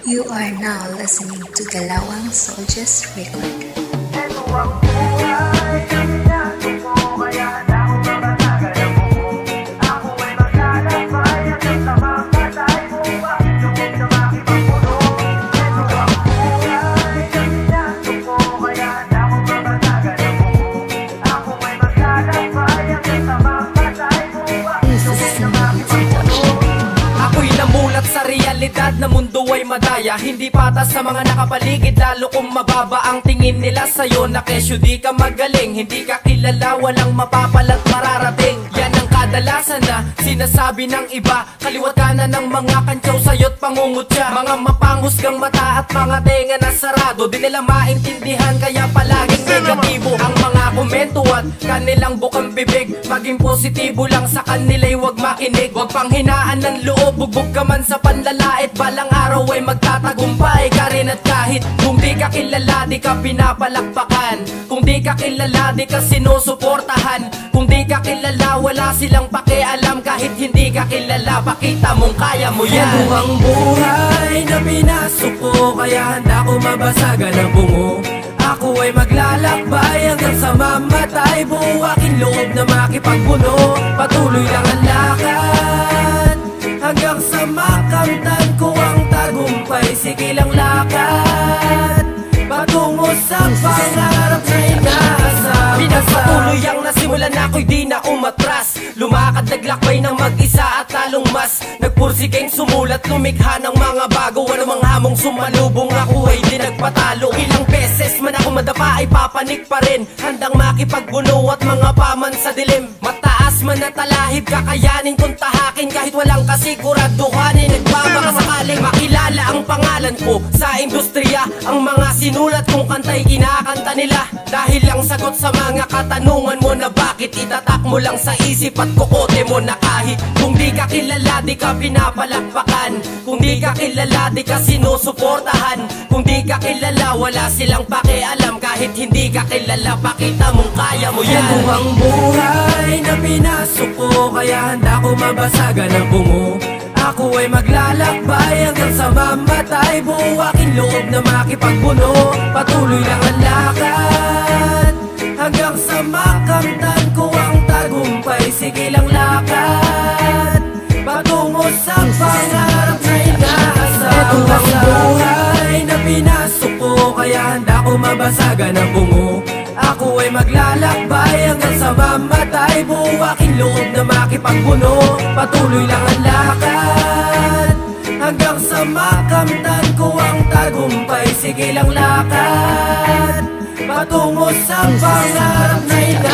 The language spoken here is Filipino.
You are now listening to Galawang Soldiers Record. Sa realidad na mundo ay madaya, hindi patas sa mga nakapaligid, lalo kung mababa ang tingin nila sa'yo. Na kesyo di ka magaling, hindi ka kilala, walang mapapalat mararating. Yan ang kadalasan na sinasabi ng iba, kaliwat kanan ng mga kantyaw sa'yo't pangungutya. Mga mapanghusgang mata at mga tenga na sarado, di nila maintindihan kaya palaging negatibo ang mga komento at kanilang bukang bibig. Maging positibo lang sa kanila'y wag makinig, wag panghinaan ng loob, bugbog ka man sa panlalait, balang araw ay magtatagumpay ka rin. At kahit kung di ka kilala, di ka pinapalakpakan. Kung di ka kilala, di ka sinusuportahan. Kung di ka kilala, wala silang pakialam. Kahit hindi ka kilala, pakita mong kaya mo yan. Ito ang buhay na pinasok ko, kaya handa ko mabasagan ang bungo. Ako ay maglalakbay hanggang sa mamatay, buo aking loob na makipagbuno. Patuloy lang ang lakad hanggang sa makamtan ko ang tagumpay. Sige lang lakad patungo sa pangarap na inaasam. Pinagpatuloy ang nasimulan ako'y di na umatras. Lumakad naglakbay ng mag-isa at talong mas nagpursigeng sumulat, lumikha ng mga bago. Anumang hamong sumalubong ako ay di nagpatalo. Ilang beses man ako madapa ay papanik pa rin, handang makipagbuno at mga paman sa dilim. Mataas man at talahib, kakayanin kong tahakin kahit walang kasiguraduhanin. Nagbabaka sakaling makilala ang pangalan ko sa industriya. Ang mga sinulat kong kanta'y kinakanta nila dahil lang sagot sa mga katanungan mo na bakit itatak mo lang sa isip at kukote mo na kahit kung di ka kilala, di ka pinapalakpakan. Kung di ka kilala, di ka sinusuportahan. Kung di ka kilala, wala silang pakialam. Kahit hindi ka kilala, pakita mong kaya mo yan. Ito ang buhay na pinasok ko, kaya handa ko mabasagan ang bungo. Ako ay maglalakbay hanggang sa mamatay, buo aking loob na makipagbuno. Patuloy lang ang lakad hanggang sa makamtan ko ang tagumpay. Sige lang lakad patungo sa pangarap na inaasam. Ito ang buhay na pinasok ko, kaya handa ko mabasagan ang bungo. Ako ay maglalakbay hanggang sa mamatay, buo aking loob na makipagbuno. Patuloy lang ang lakad hanggang sa makamtan ko ang tagumpay. Sige lang lakad patungo sa pangarap na inaasam.